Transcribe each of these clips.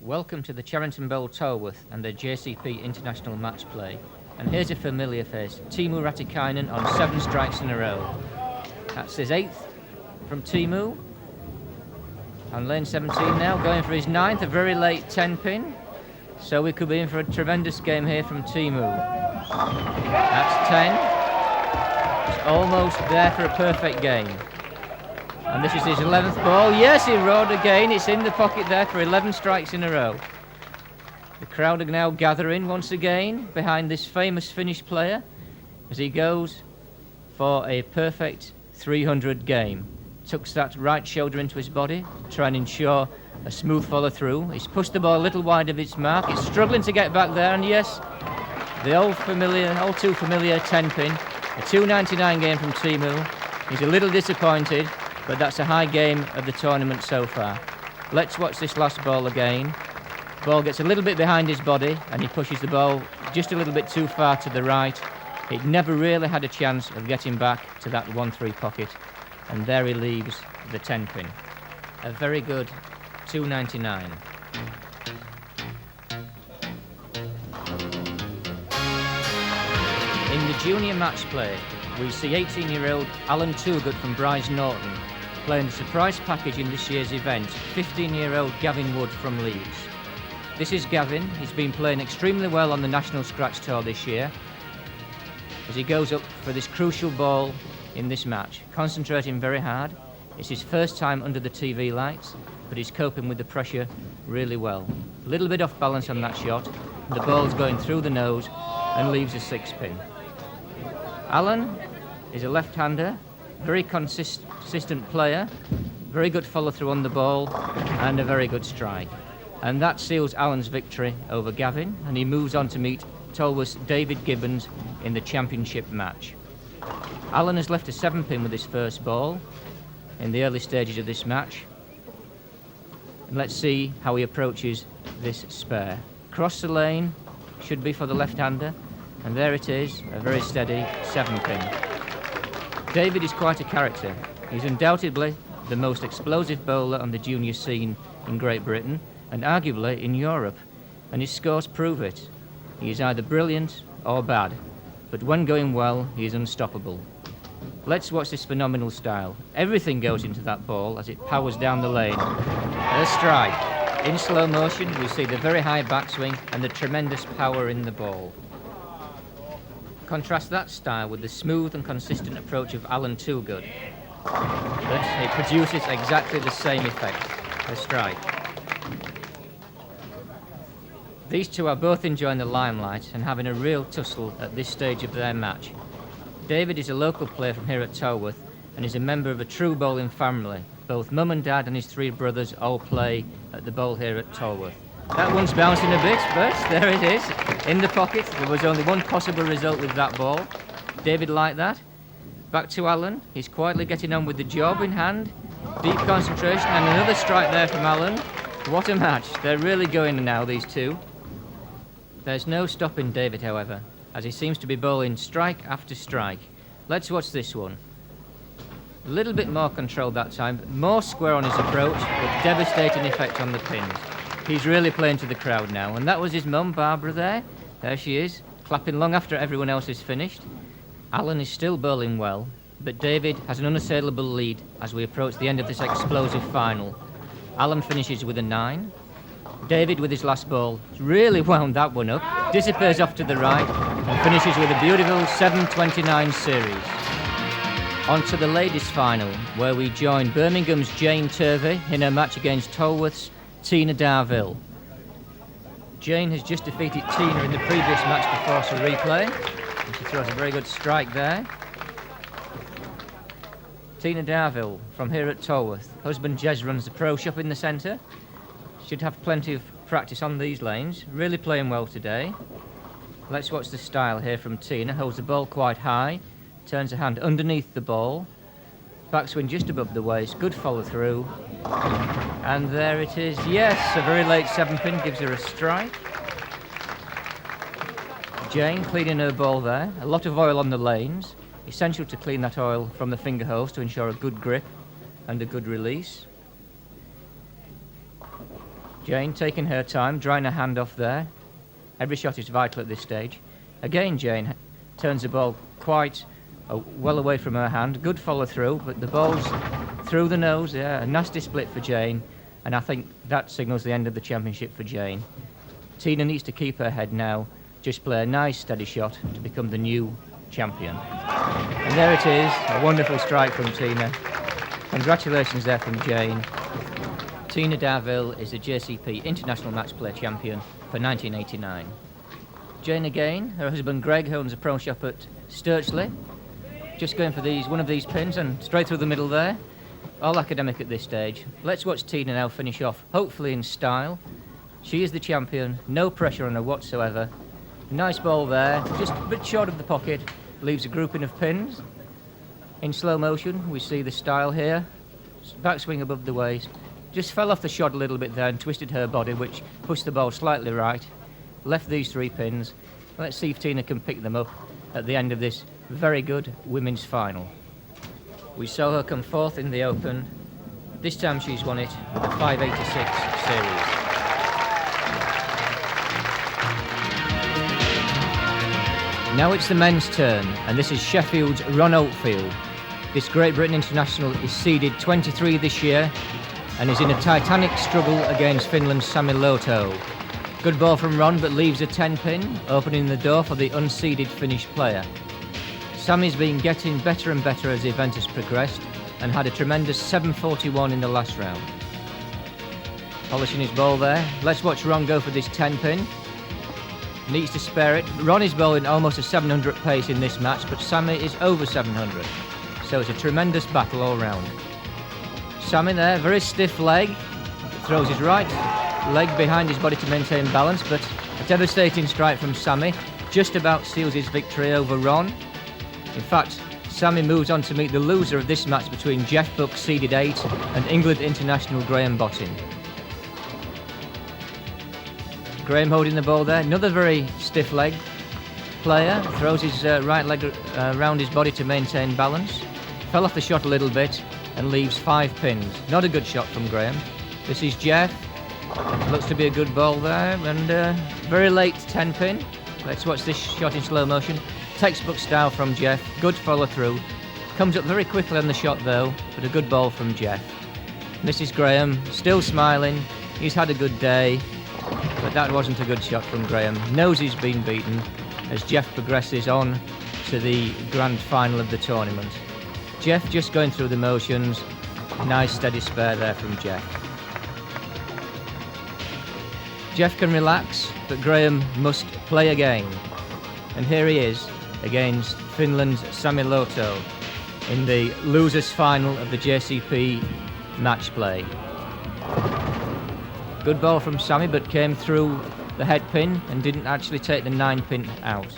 Welcome to the Charrington Bowl Tolworth and the JCP International Matchplay. And here's a familiar face, Teemu Ratikainen on 7 strikes in a row. That's his 8th from Teemu. On lane 17 now, going for his 9th, a very late 10-pin. So we could be in for a tremendous game here from Teemu. That's 10. It's almost there for a perfect game. And this is his 11th ball. Yes, he rode again. It's in the pocket there for 11 strikes in a row. The crowd are now gathering once again behind this famous Finnish player as he goes for a perfect 300 game. Tucks that right shoulder into his body, trying to ensure a smooth follow through. He's pushed the ball a little wide of its mark. He's struggling to get back there, and yes, the all too familiar 10-pin. A 299 game from Teemu. He's a little disappointed, but that's a high game of the tournament so far. Let's watch this last ball again. Ball gets a little bit behind his body and he pushes the ball just a little bit too far to the right. It never really had a chance of getting back to that 1-3 pocket, and there he leaves the 10-pin. A very good 299. In the junior match play, we see 18-year-old Alan Toogood from Bryce Norton playing the surprise package in this year's event, 15-year-old Gavin Wood from Leeds. This is Gavin. He's been playing extremely well on the National Scratch Tour this year as he goes up for this crucial ball in this match, concentrating very hard. It's his first time under the TV lights, but he's coping with the pressure really well. A little bit off balance on that shot, and the ball's going through the nose and leaves a 6-pin. Alan is a left-hander, very consistent player, very good follow-through on the ball, and a very good strike. And that seals Alan's victory over Gavin, and he moves on to meet Tolworth's David Gibbons in the championship match. Alan has left a 7-pin with his first ball in the early stages of this match. And let's see how he approaches this spare. Cross the lane, should be for the left-hander, and there it is, a very steady 7-pin. David is quite a character. He's undoubtedly the most explosive bowler on the junior scene in Great Britain, and arguably in Europe, and his scores prove it. He is either brilliant or bad, but when going well, he is unstoppable. Let's watch this phenomenal style. Everything goes into that ball as it powers down the lane. A strike. In slow motion, we see the very high backswing and the tremendous power in the ball. Contrast that style with the smooth and consistent approach of Alan Toogood. But it produces exactly the same effect. A strike. These two are both enjoying the limelight and having a real tussle at this stage of their match. David is a local player from here at Tolworth and is a member of a true bowling family. Both mum and dad and his 3 brothers all play at the bowl here at Tolworth. That one's bouncing a bit, but there it is, in the pocket. There was only one possible result with that ball. David liked that. Back to Alan. He's quietly getting on with the job in hand. Deep concentration, and another strike there from Alan. What a match. They're really going now, these two. There's no stopping David, however, as he seems to be bowling strike after strike. Let's watch this one. A little bit more control that time, more square on his approach, but devastating effect on the pins. He's really playing to the crowd now, and that was his mum, Barbara, there. There she is, clapping long after everyone else is finished. Alan is still bowling well, but David has an unassailable lead as we approach the end of this explosive final. Alan finishes with a 9. David, with his last ball, really wound that one up, disappears off to the right, and finishes with a beautiful 7-29 series. On to the ladies' final, where we join Birmingham's Jane Turvey in her match against Tolworth's Tina Darvill. Jane has just defeated Tina in the previous match to force a replay, and she throws a very good strike there. Tina Darvill from here at Tolworth. Husband Jez runs the pro shop in the centre. Should have plenty of practice on these lanes. Really playing well today. Let's watch the style here from Tina. Holds the ball quite high, turns her hand underneath the ball, backswing just above the waist, good follow through, and there it is. Yes, a very late 7-pin gives her a strike. Jane cleaning her ball there, a lot of oil on the lanes, Essential to clean that oil from the finger holes to ensure a good grip and a good release. Jane taking her time, drying her hand off there. Every shot is vital at this stage. Again, Jane turns the ball quite well away from her hand. Good follow through, but the ball's through the nose. Yeah, a nasty split for Jane, and I think that signals the end of the championship for Jane. Tina needs to keep her head now, just play a nice steady shot to become the new champion. And there it is, a wonderful strike from Tina. Congratulations there from Jane. Tina Darvill is the JCP International Matchplay champion for 1989. Jane again, her husband Greg owns a pro shop at Sturchley. Just going for one of these pins and straight through the middle there. All academic at this stage. Let's watch Tina now finish off, hopefully in style. She is the champion, no pressure on her whatsoever. Nice ball there, just a bit short of the pocket, leaves a grouping of pins. In slow motion, we see the style here. Backswing above the waist. Just fell off the shot a little bit there and twisted her body, which pushed the ball slightly right. Left these 3 pins. Let's see if Tina can pick them up at the end of this very good women's final. We saw her come 4th in the Open. This time she's won it with the 586 series. Now it's the men's turn, and this is Sheffield's Ron Oldfield. This Great Britain international is seeded 23 this year and is in a titanic struggle against Finland's Sami Loto. Good ball from Ron, but leaves a 10-pin, opening the door for the unseeded Finnish player. Sami's been getting better and better as the event has progressed and had a tremendous 741 in the last round. Polishing his ball there. Let's watch Ron go for this 10-pin. Needs to spare it. Ron is bowling almost a 700 pace in this match, but Sami is over 700. So it's a tremendous battle all round. Sami there, very stiff leg. Throws his right leg behind his body to maintain balance, but a devastating strike from Sami just about seals his victory over Ron. In fact, Sami moves on to meet the loser of this match between Geoff Buck, seeded 8, and England international Graham Bottin. Graham holding the ball there, another very stiff leg player, throws his right leg around his body to maintain balance. Fell off the shot a little bit and leaves 5 pins. Not a good shot from Graham. This is Geoff. Looks to be a good ball there, and very late 10-pin. Let's watch this shot in slow motion. Textbook style from Geoff, good follow through. Comes up very quickly on the shot though, but a good ball from Geoff. Mrs. Graham, still smiling. He's had a good day, but that wasn't a good shot from Graham. Knows he's been beaten as Geoff progresses on to the grand final of the tournament. Geoff just going through the motions. Nice steady spare there from Geoff. Geoff can relax, but Graham must play again. And here he is against Finland's Sami Loto in the losers final of the JCP Matchplay. Good ball from Sami, but came through the head pin and didn't actually take the 9-pin out.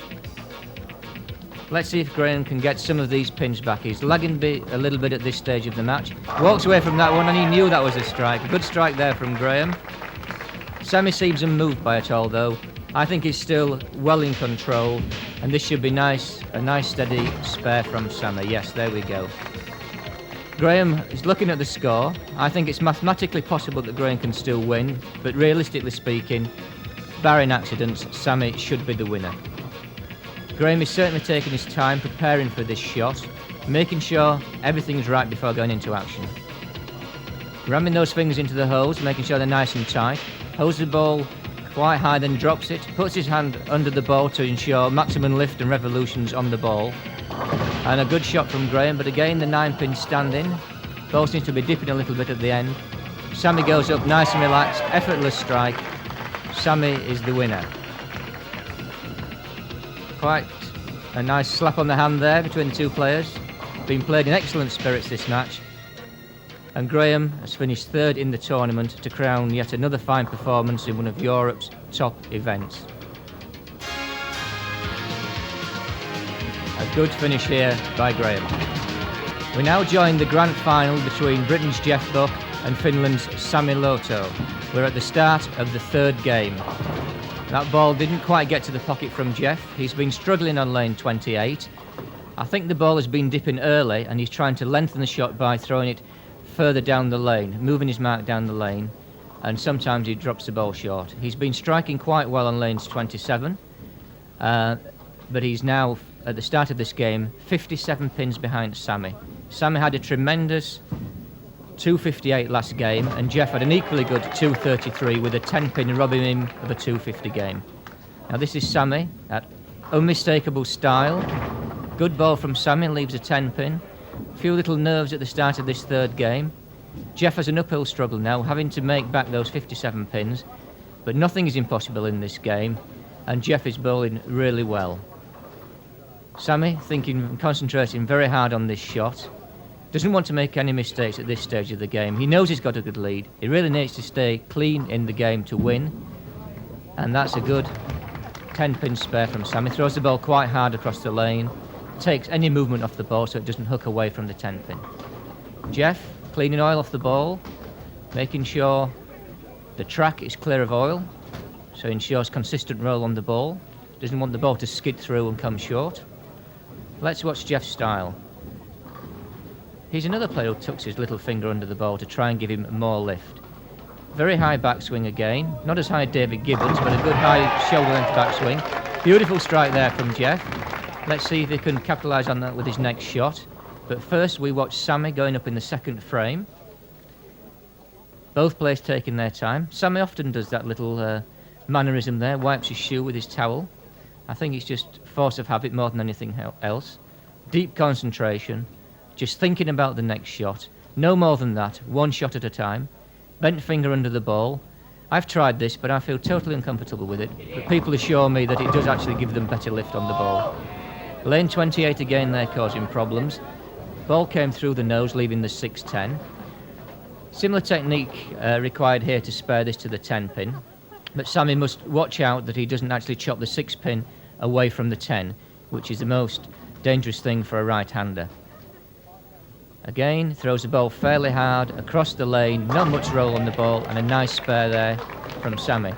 Let's see if Graham can get some of these pins back. He's lagging a little bit at this stage of the match. Walks away from that one, and he knew that was a strike. Good strike there from Graham. Sami seems unmoved by it all, though. I think he's still well in control, and this should be nice, a nice steady spare from Sami. Yes, there we go. Graham is looking at the score. I think it's mathematically possible that Graham can still win, but realistically speaking, barring accidents, Sami should be the winner. Graham is certainly taking his time preparing for this shot, making sure everything's right before going into action. Ramming those fingers into the holes, making sure they're nice and tight. Holds the ball quite high, then drops it, puts his hand under the ball to ensure maximum lift and revolutions on the ball. And a good shot from Graham, but again the 9-pin standing. Ball seems to be dipping a little bit at the end. Sami goes up nice and relaxed, effortless strike. Sami is the winner. Quite a nice slap on the hand there between the two players. Been played in excellent spirits this match. And Graham has finished 3rd in the tournament to crown yet another fine performance in one of Europe's top events. A good finish here by Graham. We now join the grand final between Britain's Geoff Buck and Finland's Sami Loto. We're at the start of the 3rd game. That ball didn't quite get to the pocket from Geoff. He's been struggling on lane 28. I think the ball has been dipping early and he's trying to lengthen the shot by throwing it further down the lane, moving his mark down the lane, and sometimes he drops the ball short. He's been striking quite well on lanes 27, but he's now, at the start of this game, 57 pins behind Sammy. Sammy had a tremendous 258 last game, and Geoff had an equally good 233 with a 10-pin robbing him of a 250 game. Now this is Sammy at unmistakable style. Good ball from Sammy, leaves a 10-pin. A few little nerves at the start of this third game. Geoff has an uphill struggle now, having to make back those 57 pins, but nothing is impossible in this game, and Geoff is bowling really well. Sammy, thinking and concentrating very hard on this shot, doesn't want to make any mistakes at this stage of the game. He knows he's got a good lead. He really needs to stay clean in the game to win, and that's a good 10-pin spare from Sammy. Throws the ball quite hard across the lane, takes any movement off the ball so it doesn't hook away from the 10-pin. Geoff, cleaning oil off the ball, making sure the track is clear of oil, so ensures consistent roll on the ball. Doesn't want the ball to skid through and come short. Let's watch Geoff's style. He's another player who tucks his little finger under the ball to try and give him more lift. Very high backswing again, not as high as David Gibbons, but a good high shoulder length backswing. Beautiful strike there from Geoff. Let's see if he can capitalise on that with his next shot. But first we watch Sammy going up in the second frame. Both players taking their time. Sammy often does that little mannerism there, wipes his shoe with his towel. I think it's just force of habit more than anything else. Deep concentration, just thinking about the next shot. No more than that, one shot at a time. Bent finger under the ball. I've tried this, but I feel totally uncomfortable with it. But people assure me that it does actually give them better lift on the ball. Lane 28 again there causing problems. Ball came through the nose, leaving the 6-10. Similar technique required here to spare this to the 10-pin. But Sammy must watch out that he doesn't actually chop the 6-pin away from the 10, which is the most dangerous thing for a right-hander. Again, throws the ball fairly hard across the lane, not much roll on the ball, and a nice spare there from Sammy.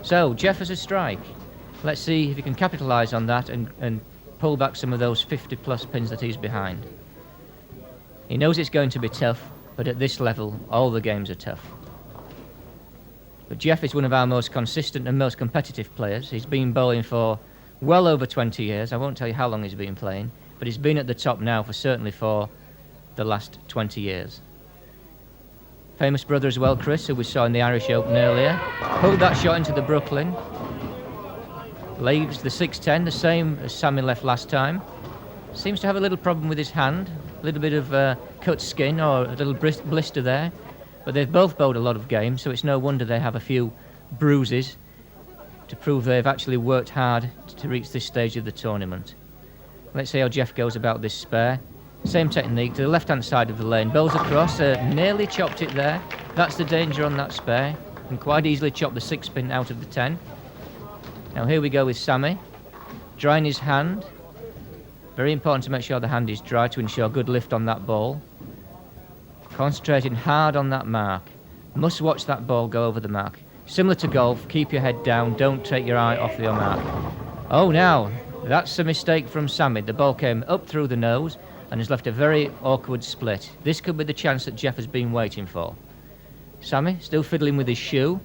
So, Geoff has a strike. Let's see if he can capitalise on that and pull back some of those 50-plus pins that he's behind. He knows it's going to be tough, but at this level, all the games are tough. But Geoff is one of our most consistent and most competitive players. He's been bowling for well over 20 years. I won't tell you how long he's been playing, but he's been at the top now for certainly for the last 20 years. Famous brother as well, Chris, who we saw in the Irish Open earlier. Pulled that shot into the Brooklyn. Leaves the 6-10, the same as Sammy left last time. Seems to have a little problem with his hand, a little bit of cut skin or a little blister there. But they've both bowled a lot of games, so it's no wonder they have a few bruises to prove they've actually worked hard to reach this stage of the tournament. Let's see how Geoff goes about this spare. Same technique to the left-hand side of the lane. Bowls across, nearly chopped it there. That's the danger on that spare. Can quite easily chop the 6-pin out of the 10. Now here we go with Sammy. Drying his hand. Very important to make sure the hand is dry to ensure good lift on that ball. Concentrating hard on that mark. Must watch that ball go over the mark. Similar to golf, keep your head down, don't take your eye off your mark. Oh, now, that's a mistake from Sammy. The ball came up through the nose and has left a very awkward split. This could be the chance that Geoff has been waiting for. Sammy, still fiddling with his shoe.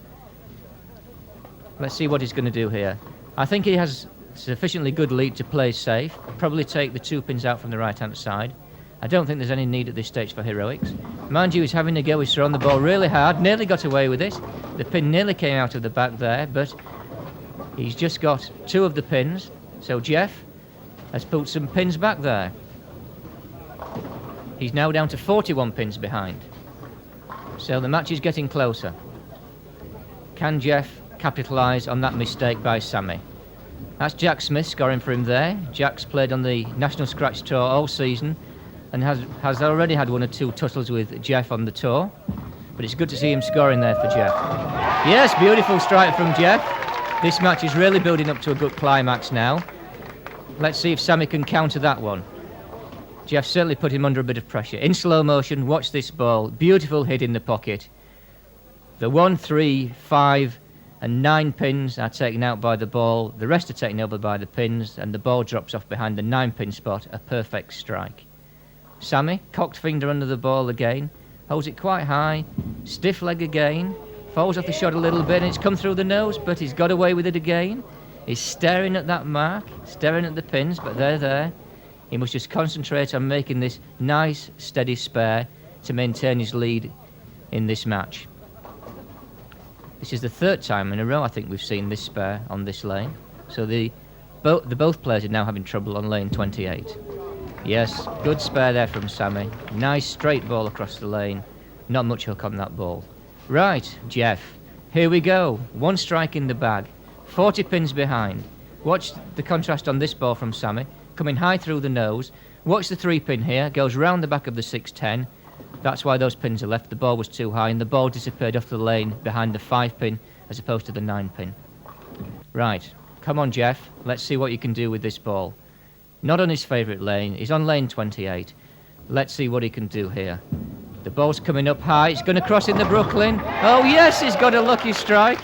Let's see what he's going to do here. I think he has sufficiently good lead to play safe. Probably take the 2 pins out from the right-hand side. I don't think there's any need at this stage for heroics. Mind you, he's having a go. He's thrown the ball really hard, nearly got away with it. The pin nearly came out of the back there, but he's just got 2 of the pins. So Geoff has pulled some pins back there. He's now down to 41 pins behind. So the match is getting closer. Can Geoff capitalise on that mistake by Sammy? That's Jack Smith scoring for him there. Jack's played on the National Scratch Tour all season and has already had 1 or 2 tussles with Geoff on the tour. But it's good to see him scoring there for Geoff. Yes, beautiful strike from Geoff. This match is really building up to a good climax now. Let's see if Sammy can counter that one. Geoff certainly put him under a bit of pressure. In slow motion, watch this ball. Beautiful hit in the pocket. The 1-3-5 and 9 pins are taken out by the ball, the rest are taken over by the pins, and the ball drops off behind the 9-pin spot, a perfect strike. Sammy, cocked finger under the ball again, holds it quite high, stiff leg again, falls off the shot a little bit, and it's come through the nose, but he's got away with it again. He's staring at that mark, staring at the pins, but they're there. He must just concentrate on making this nice, steady spare to maintain his lead in this match. This is the 3rd time in a row I think we've seen this spare on this lane. So both players are now having trouble on lane 28. Yes, good spare there from Sammy. Nice straight ball across the lane. Not much hook on that ball. Right, Geoff, here we go. 1 strike in the bag. 40 pins behind. Watch the contrast on this ball from Sammy. Coming high through the nose. Watch the 3-pin here. Goes round the back of the 6-10. That's why those pins are left. The ball was too high and the ball disappeared off the lane behind the 5-pin as opposed to the 9-pin. Right, come on Geoff, let's see what you can do with this ball. Not on his favourite lane, he's on lane 28. Let's see what he can do here. The ball's coming up high, it's going to cross in the Brooklyn. Oh yes, he's got a lucky strike.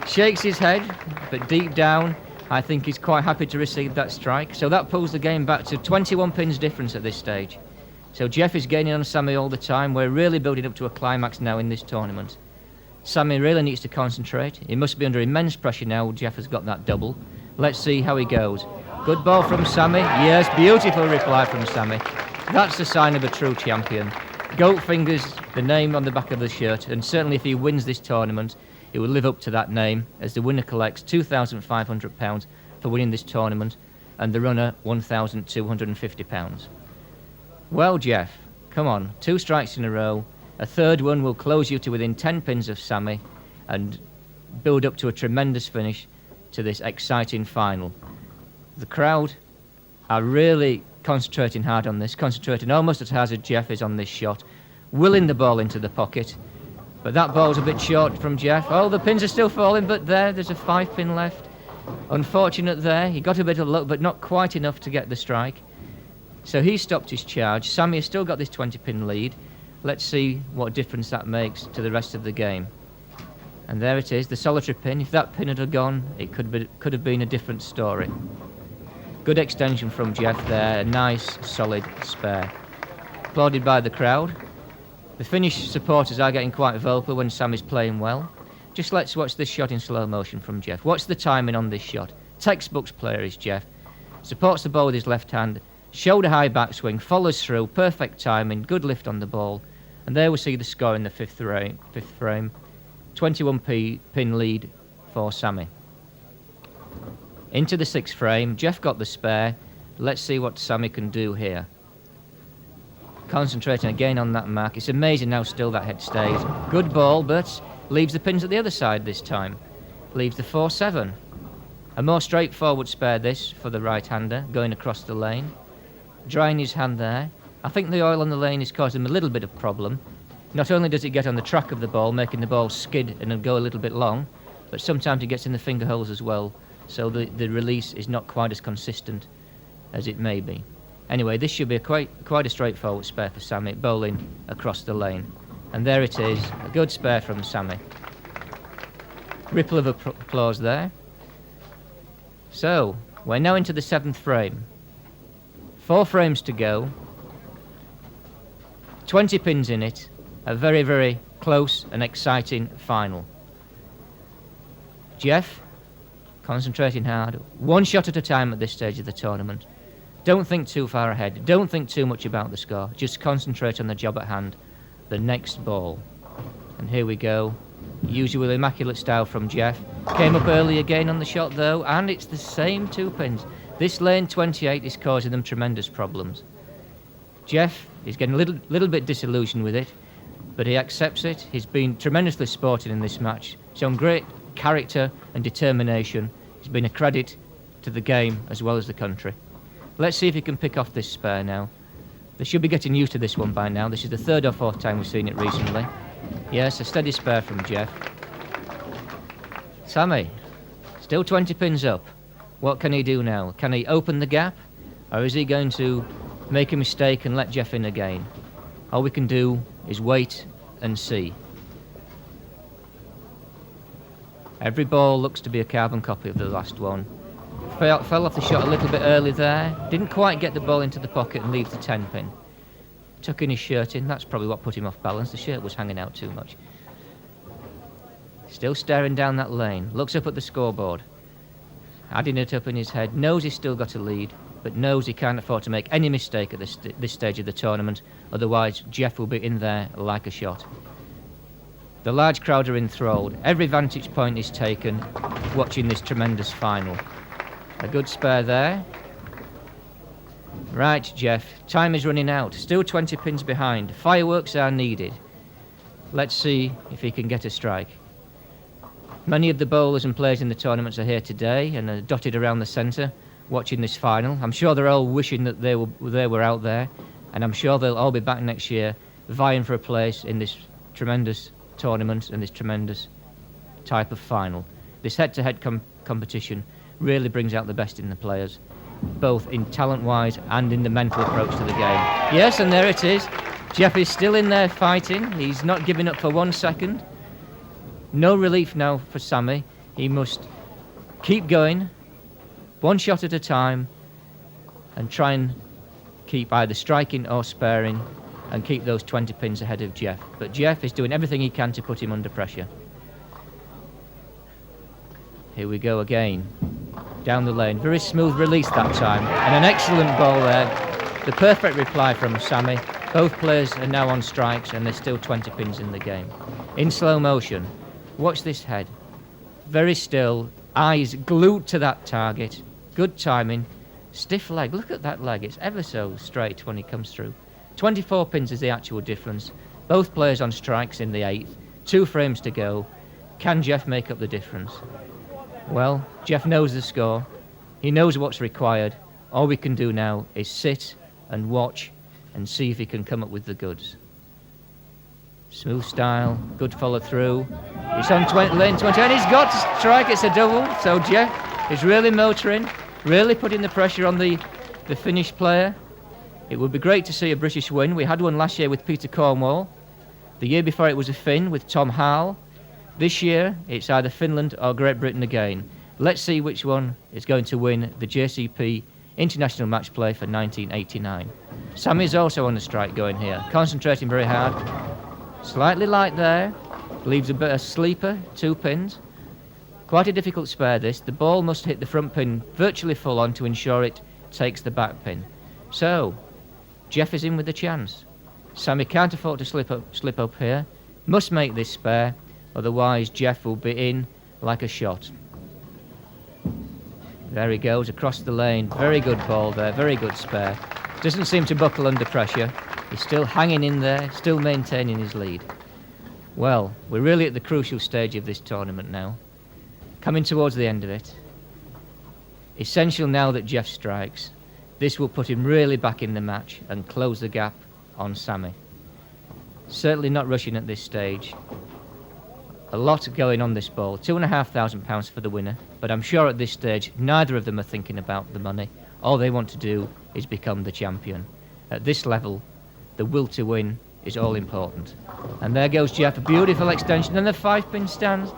Shakes his head, but deep down I think he's quite happy to receive that strike. So that pulls the game back to 21 pins difference at this stage. So Geoff is gaining on Sammy all the time. We're really building up to a climax now in this tournament. Sammy really needs to concentrate. He must be under immense pressure now. Geoff has got that double. Let's see how he goes. Good ball from Sammy. Yes, beautiful reply from Sammy. That's the sign of a true champion. Goat fingers, the name on the back of the shirt, and certainly if he wins this tournament, he will live up to that name as the winner collects £2,500 for winning this tournament and the runner £1,250. Well, Geoff, come on, 2 strikes in a row. A 3rd one will close you to within 10 pins of Sammy and build up to a tremendous finish to this exciting final. The crowd are really concentrating hard on this, concentrating almost as hard as Geoff is on this shot, willing the ball into the pocket. But that ball's a bit short from Geoff. Oh, the pins are still falling, but there's a 5-pin left. Unfortunate there. He got a bit of luck, but not quite enough to get the strike. So he stopped his charge. Sammy has still got this 20-pin lead. Let's see what difference that makes to the rest of the game. And there it is, the solitary pin. If that pin had gone, it could have been a different story. Good extension from Geoff there. A nice, solid spare. Applauded by the crowd. The Finnish supporters are getting quite vocal when Sammy's playing well. Just let's watch this shot in slow motion from Geoff. Watch the timing on this shot. Textbooks player is Geoff. Supports the ball with his left hand. Shoulder high backswing, follows through, perfect timing, good lift on the ball. And there we see the score in the 5th frame. 21 pin lead for Sammy. Into the 6th frame, Geoff got the spare. Let's see what Sammy can do here. Concentrating again on that mark. It's amazing how still that head stays. Good ball, but leaves the pins at the other side this time. Leaves the 4-7. A more straightforward spare this for the right-hander, going across the lane. Drying his hand there. I think the oil on the lane is causing him a little bit of problem. Not only does it get on the track of the ball, making the ball skid and go a little bit long, but sometimes it gets in the finger holes as well, so the release is not quite as consistent as it may be. Anyway, this should be quite a straightforward spare for Sammy, bowling across the lane. And there it is, a good spare from Sammy. Ripple of applause there. So, we're now into the 7th frame. 4 frames to go. 20 pins in it. A very, very close and exciting final. Geoff, concentrating hard. 1 shot at a time at this stage of the tournament. Don't think too far ahead. Don't think too much about the score. Just concentrate on the job at hand. The next ball. And here we go. Usual immaculate style from Geoff. Came up early again on the shot though, and it's the same 2 pins. This lane 28 is causing them tremendous problems. Geoff is getting a little bit disillusioned with it, but he accepts it. He's been tremendously sporting in this match. Shown great character and determination. He's been a credit to the game as well as the country. Let's see if he can pick off this spare now. They should be getting used to this one by now. This is the 3rd or 4th time we've seen it recently. Yes, a steady spare from Geoff. Sammy, still 20 pins up. What can he do now? Can he open the gap? Or is he going to make a mistake and let Geoff in again? All we can do is wait and see. Every ball looks to be a carbon copy of the last one. Fell off the shot a little bit early there. Didn't quite get the ball into the pocket and leave the 10-pin. Tucking his shirt in, that's probably what put him off balance. The shirt was hanging out too much. Still staring down that lane. Looks up at the scoreboard. Adding it up in his head. Knows he's still got a lead, but knows he can't afford to make any mistake at this stage of the tournament. Otherwise, Geoff will be in there like a shot. The large crowd are enthralled. Every vantage point is taken watching this tremendous final. A good spare there. Right, Geoff, time is running out. Still 20 pins behind. Fireworks are needed. Let's see if he can get a strike. Many of the bowlers and players in the tournaments are here today and are dotted around the centre watching this final. I'm sure they're all wishing that they were out there, and I'm sure they'll all be back next year vying for a place in this tremendous tournament and this tremendous type of final. This head-to-head competition really brings out the best in the players, both in talent-wise and in the mental approach to the game. Yes, and there it is. Geoff is still in there fighting. He's not giving up for 1 second. No relief now for Sammy. He must keep going, one shot at a time, and try and keep either striking or sparing and keep those 20 pins ahead of Geoff. But Geoff is doing everything he can to put him under pressure. Here we go again. Down the lane. Very smooth release that time. And an excellent ball there. The perfect reply from Sammy. Both players are now on strikes and there's still 20 pins in the game. In slow motion. Watch this head. Very still. Eyes glued to that target. Good timing. Stiff leg. Look at that leg. It's ever so straight when he comes through. 24 pins is the actual difference. Both players on strikes in the 8th. 2 frames to go. Can Geoff make up the difference? Well, Geoff knows the score. He knows what's required. All we can do now is sit and watch and see if he can come up with the goods. Smooth style, good follow through. He's on lane 20 and he's got to strike. It's a double. So Geoff is really motoring, really putting the pressure on the Finnish player. It would be great to see a British win. We had one last year with Peter Cornwall. The year before it was a Finn with Tom Howell. This year it's either Finland or Great Britain again. Let's see which one is going to win the JCP International Matchplay for 1989. Sammy's also on the strike going here, concentrating very hard. Slightly light there, leaves a bit of sleeper, 2 pins. Quite a difficult spare this. The ball must hit the front pin virtually full on to ensure it takes the back pin. So, Geoff is in with a chance. Sammy can't afford to slip up here. Must make this spare, otherwise Geoff will be in like a shot. There he goes across the lane. Very good ball there, very good spare. Doesn't seem to buckle under pressure. He's still hanging in there, still maintaining his lead. Well, we're really at the crucial stage of this tournament now. Coming towards the end of it. Essential now that Geoff strikes. This will put him really back in the match and close the gap on Sammy. Certainly not rushing at this stage. A lot going on this ball. £2,500 for the winner, but I'm sure at this stage neither of them are thinking about the money. All they want to do is become the champion. At this level, the will to win is all important. And there goes Geoff, a beautiful extension, and the 5-pin stands.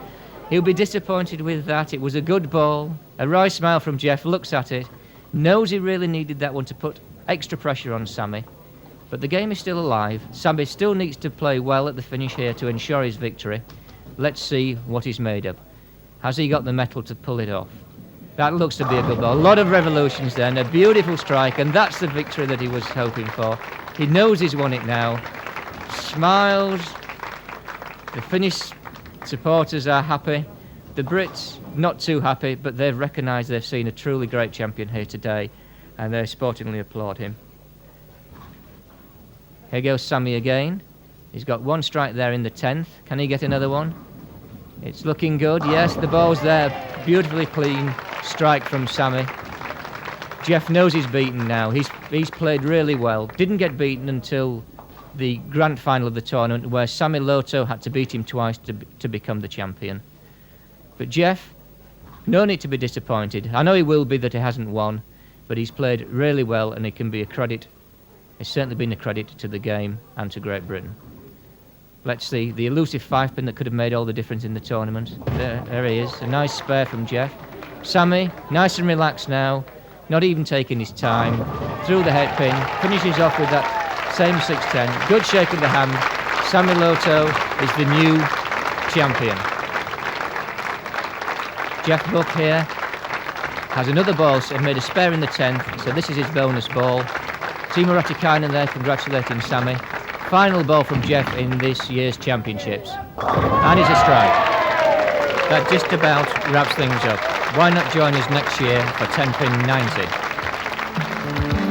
He'll be disappointed with that. It was a good ball. A wry smile from Geoff, looks at it, knows he really needed that one to put extra pressure on Sammy. But the game is still alive. Sammy still needs to play well at the finish here to ensure his victory. Let's see what he's made of. Has he got the mettle to pull it off? That looks to be a good ball. A lot of revolutions then, a beautiful strike, and that's the victory that he was hoping for. He knows he's won it now. Smiles. The Finnish supporters are happy. The Brits not too happy, but they've recognised they've seen a truly great champion here today, and they sportingly applaud him. Here goes Sammy again. He's got 1 strike there in the 10th. Can he get another one? It's looking good. Yes, the ball's there. Beautifully clean strike from Sammy. Geoff knows he's beaten now. He's played really well. Didn't get beaten until the grand final of the tournament, where Sammy Loto had to beat him twice to become the champion. But Geoff, no need to be disappointed. I know he will be that he hasn't won, but he's played really well, and it can be a credit. It's certainly been a credit to the game and to Great Britain. Let's see, the elusive 5-pin that could have made all the difference in the tournament. There he is, a nice spare from Geoff. Sammy, nice and relaxed now, not even taking his time. Through the head pin, finishes off with that same 610. Good shake of the hand. Sammy Loto is the new champion. Geoff Buck here has another ball, so made a spare in the 10th, so this is his bonus ball. Timo Rattikainen there congratulating Sammy. Final ball from Geoff in this year's championships. And it's a strike. That just about wraps things up. Why not join us next year for Tenpin 90?